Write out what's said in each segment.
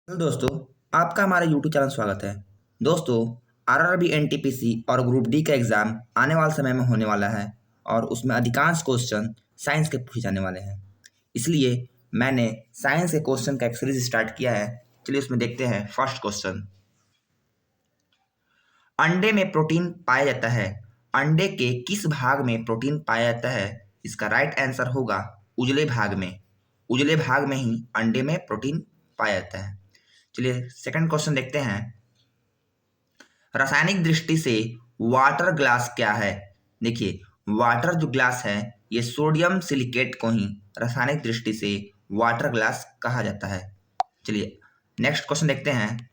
Hello दोस्तों, आपका हमारे यूट्यूब चैनल स्वागत है। दोस्तों, आरआरबी एनटीपीसी और ग्रुप डी का एग्ज़ाम आने वाले समय में होने वाला है और उसमें अधिकांश क्वेश्चन साइंस के पूछे जाने वाले हैं। इसलिए मैंने साइंस के क्वेश्चन का एक सीरीज स्टार्ट किया है। चलिए उसमें देखते हैं। फर्स्ट क्वेश्चन, अंडे में प्रोटीन पाया जाता है। अंडे के किस भाग में प्रोटीन पाया जाता है? इसका राइट आंसर होगा उजले भाग में। उजले भाग में ही अंडे में प्रोटीन पाया जाता है। चलिए सेकंड क्वेश्चन देखते हैं। रासायनिक दृष्टि से वाटर ग्लास क्या है? देखिए, वाटर जो ग्लास है ये सोडियम सिलिकेट को ही रासायनिक दृष्टि से वाटर ग्लास कहा जाता है। चलिए नेक्स्ट क्वेश्चन देखते हैं।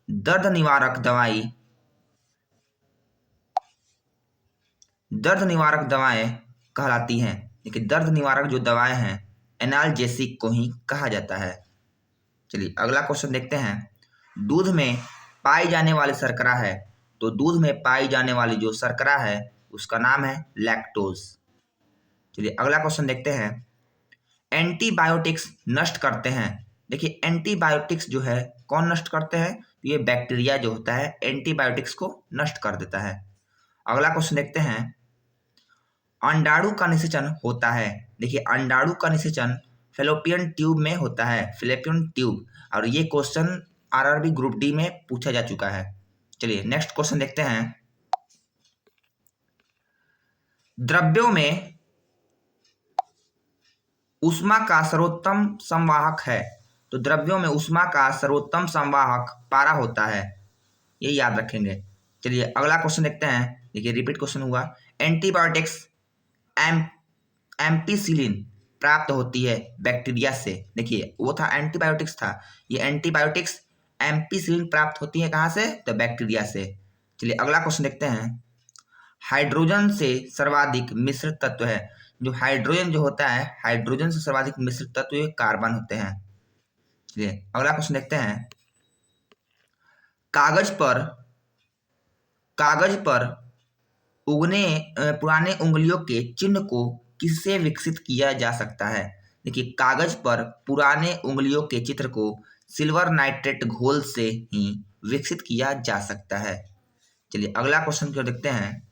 दर्द निवारक दवाएं कहलाती हैं। देखिए, दर्द निवारक जो दवाएं हैं एनाल्जेसिक को ही कहा जाता है। चलिए अगला क्वेश्चन देखते हैं। दूध में पाई जाने वाली शर्करा है, तो दूध में पाई जाने वाली जो शर्करा है उसका नाम है लैक्टोज। चलिए अगला क्वेश्चन देखते हैं। एंटीबायोटिक्स नष्ट करते हैं। देखिए, एंटीबायोटिक्स जो है कौन नष्ट करते हैं? ये बैक्टीरिया जो होता है एंटीबायोटिक्स को नष्ट कर देता है। अगला क्वेश्चन देखते हैं। अंडाणु का निषेचन होता है। देखिए, अंडाणु का निषेचन फेलोपियन ट्यूब में होता है, फेलोपियन ट्यूब। और ये क्वेश्चन आरआरबी ग्रुप डी में पूछा जा चुका है। चलिए नेक्स्ट क्वेश्चन देखते हैं। द्रव्यों में ऊष्मा का सर्वोत्तम संवाहक है, तो द्रव्यों में ऊष्मा का सर्वोत्तम संवाहक पारा होता है, ये याद रखेंगे। चलिए अगला क्वेश्चन देखते हैं। देखिए रिपीट क्वेश्चन हुआ। एंटीबायोटिक्स एम्पिसिलिन प्राप्त होती है बैक्टीरिया से। देखिए वो था एंटीबायोटिक्स था, ये एंटीबायोटिक्स एम्पिसिलिन प्राप्त होती है कहाँ से? तो बैक्टीरिया से। चलिए अगला क्वेश्चन देखते हैं। हाइड्रोजन से सर्वाधिक मिश्रित तत्व है। जो हाइड्रोजन जो होता है, हाइड्रोजन से सर्वाधिक मिश्रित तत्व ये कार्बन होते हैं। चलिए अगला क्वेश्चन देखते हैं। कागज पर उगने पुराने उंगलियों के चिन्ह को किससे विकसित किया जा सकता है? देखिए, कागज पर पुराने उंगलियों के चित्र को सिल्वर नाइट्रेट घोल से ही विकसित किया जा सकता है। चलिए अगला क्वेश्चन को देखते हैं।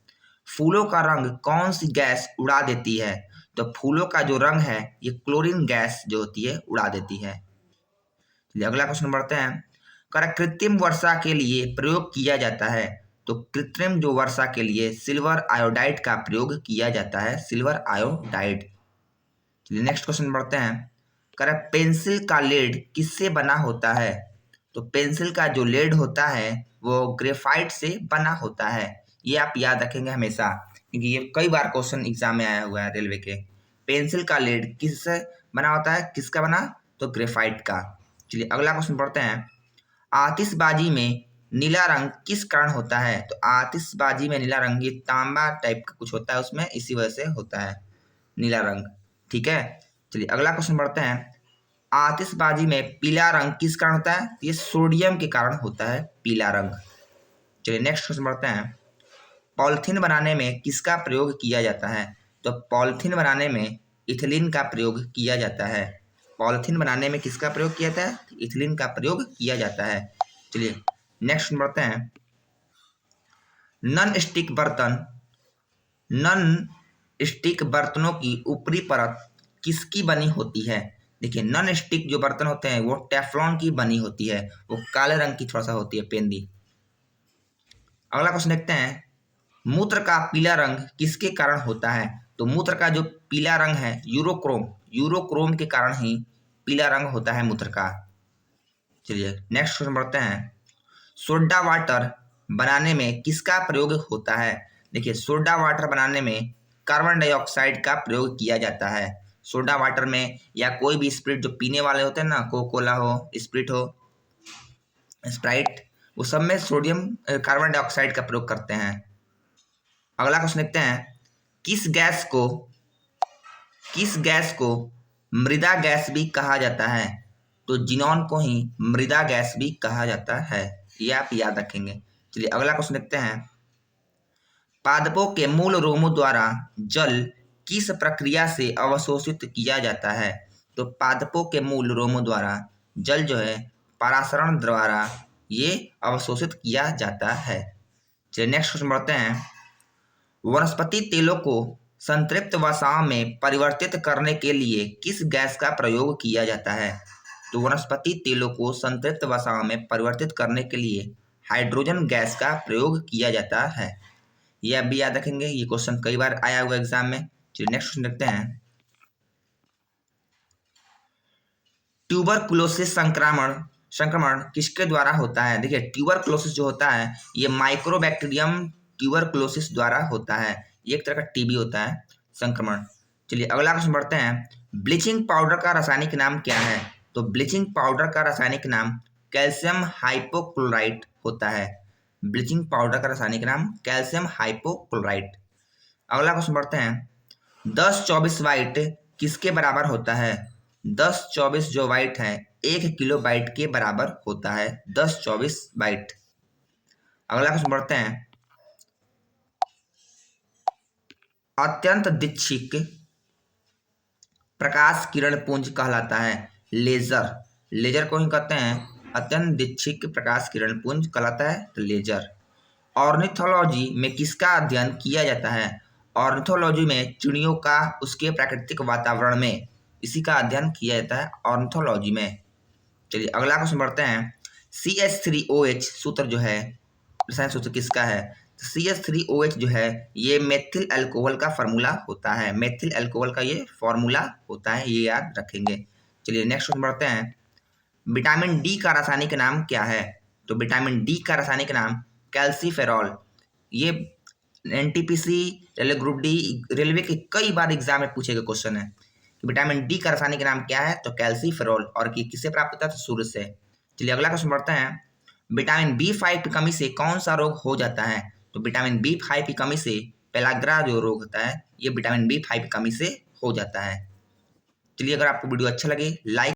फूलों का रंग कौन सी गैस उड़ा देती है? तो फूलों का जो रंग है ये क्लोरीन गैस जो होती है उड़ा देती है। चलिए अगला क्वेश्चन बढ़ते हैं। कृत्रिम वर्षा के लिए प्रयोग किया जाता है, तो कृत्रिम जो वर्षा के लिए सिल्वर आयोडाइड का प्रयोग किया जाता है, सिल्वर आयोडाइड। चलिए नेक्स्ट क्वेश्चन बढ़ते हैं। पेंसिल का लेड किससे बना होता है? तो पेंसिल का जो लेड होता है वो ग्रेफाइट से बना होता है। ये आप याद रखेंगे हमेशा, क्योंकि ये कई बार क्वेश्चन एग्जाम में आया हुआ है रेलवे के। पेंसिल का लेड किससे बना होता है? किसका बना? तो ग्रेफाइट का। चलिए अगला क्वेश्चन पढ़ते हैं। आतिशबाजी में नीला रंग किस कारण होता है? तो आतिशबाजी में नीला रंग ये तांबा टाइप का कुछ होता है उसमें, इसी वजह से होता है नीला रंग। ठीक है, चलिए अगला क्वेश्चन पढ़ते हैं। आतिशबाजी में पीला रंग किस कारण होता है? ये सोडियम के कारण होता है पीला रंग। चलिए नेक्स्ट क्वेश्चन पढ़ते हैं। पॉलिथीन बनाने में किसका प्रयोग किया जाता है? तो पॉलिथीन बनाने में इथिलीन का प्रयोग किया जाता है। पॉलिथीन बनाने में किसका प्रयोग किया जाता है? इथिलीन का प्रयोग किया जाता है। चलिए नेक्स्ट बढ़ते हैं। नॉन स्टिक बर्तनों की ऊपरी परत किसकी बनी होती है? देखिए, नॉन स्टिक जो बर्तन होते हैं वो टेफ्लॉन की बनी होती है, वो काले रंग की थोड़ा सा होती है पेंदी। अगला क्वेश्चन देखते हैं। मूत्र का पीला रंग किसके कारण होता है? तो मूत्र का जो पीला रंग है यूरोक्रोम के कारण ही पीला रंग होता है मूत्र का। चलिए नेक्स्ट क्वेश्चन बढ़ते हैं। सोडा वाटर बनाने में किसका प्रयोग होता है? देखिए, सोडा वाटर बनाने में कार्बन डाइऑक्साइड का प्रयोग किया जाता है। सोडा वाटर में या कोई भी स्प्रिट जो पीने वाले होते हैं ना, कोका कोला हो, स्प्रिट हो, स्प्राइट, वो सब में सोडियम कार्बन डाइऑक्साइड का प्रयोग करते हैं। अगला क्वेश्चन देखते हैं। किस गैस को मृदा गैस भी कहा जाता है? तो जिनॉन को ही मृदा गैस भी कहा जाता है, ये आप याद रखेंगे। चलिए अगला क्वेश्चन देखते हैं। पादपों के मूल रोमों द्वारा जल किस प्रक्रिया से अवशोषित किया जाता है? तो पादपों के मूल रोमों द्वारा जल जो है परासरण द्वारा ये अवशोषित किया जाता है। चलिए नेक्स्ट क्वेश्चन बढ़ते हैं। वनस्पति तेलों को संतृप्त वसाओं में परिवर्तित करने के लिए किस गैस का प्रयोग किया जाता है? तो वनस्पति तेलों को संतृप्त वसाओं में परिवर्तित करने के लिए हाइड्रोजन गैस का प्रयोग किया जाता है। ये आप भी याद रखेंगे, ये क्वेश्चन कई बार आया हुआ एग्जाम में। चलिए नेक्स्ट क्वेश्चन देखते हैं। ट्यूबरकुलोसिस संक्रमण किसके द्वारा होता है? देखिए ट्यूबरकुलोसिस जो होता है ये माइक्रोबैक्टीरियम ट्यूबरकुलोसिस द्वारा होता है। ये एक तरह का टीबी होता है संक्रमण। चलिए अगला क्वेश्चन बढ़ते हैं। ब्लीचिंग पाउडर का रासायनिक नाम क्या है? तो ब्लीचिंग पाउडर का रासायनिक नाम कैल्शियम हाइपोक्लोराइट होता है। ब्लीचिंग पाउडर का रासायनिक नाम कैल्शियम हाइपोक्लोराइट। अगला क्वेश्चन बढ़ते हैं। 10-24 बाइट किसके बराबर होता है? 10-24 जो बाइट है 1 किलो बाइट के बराबर होता है। 10-24 बाइट। अगला क्वेश्चन बढ़ते हैं। अत्यंत दीक्षिक प्रकाश किरण पुंज कहलाता है लेजर। लेजर को ही कहते हैं अत्यंत दीक्षिक प्रकाश किरण पुंज कहलाता है तो लेजर। ऑर्निथोलॉजी में किसका अध्ययन किया जाता है? ऑर्निथोलॉजी में चिड़ियों का उसके प्राकृतिक वातावरण में इसी का अध्ययन किया जाता है ऑर्निथोलॉजी में। चलिए अगला क्वेश्चन बढ़ते हैं। CH3OH सूत्र जो है रसायन सूत्र किसका है? तो CH3OH जो है ये मेथिल अल्कोहल का फार्मूला होता है। मेथिल अल्कोहल का ये फार्मूला होता है, ये याद रखेंगे। चलिए नेक्स्ट क्वेश्चन बढ़ते हैं। विटामिन डी का रासायनिक नाम क्या है? तो विटामिन डी का रासायनिक नाम कैल्सीफेरॉल। ये NTPC railway group D railway के कई बार एग्जाम में पूछे गए क्वेश्चन है कि विटामिन डी का रासायनिक नाम क्या है? तो कैल्सीफेरॉल। और कि किससे प्राप्त होता है? तो सूर्य से। चलिए अगला क्वेश्चन बढ़ते हैं। विटामिन B5 की कमी से कौन सा रोग हो जाता है? तो विटामिन B5 की कमी से पेलाग्रा जो रोग होता है ये विटामिन B5 की कमी से हो जाता है। चलिए अगर आपको वीडियो अच्छा लगे लाइक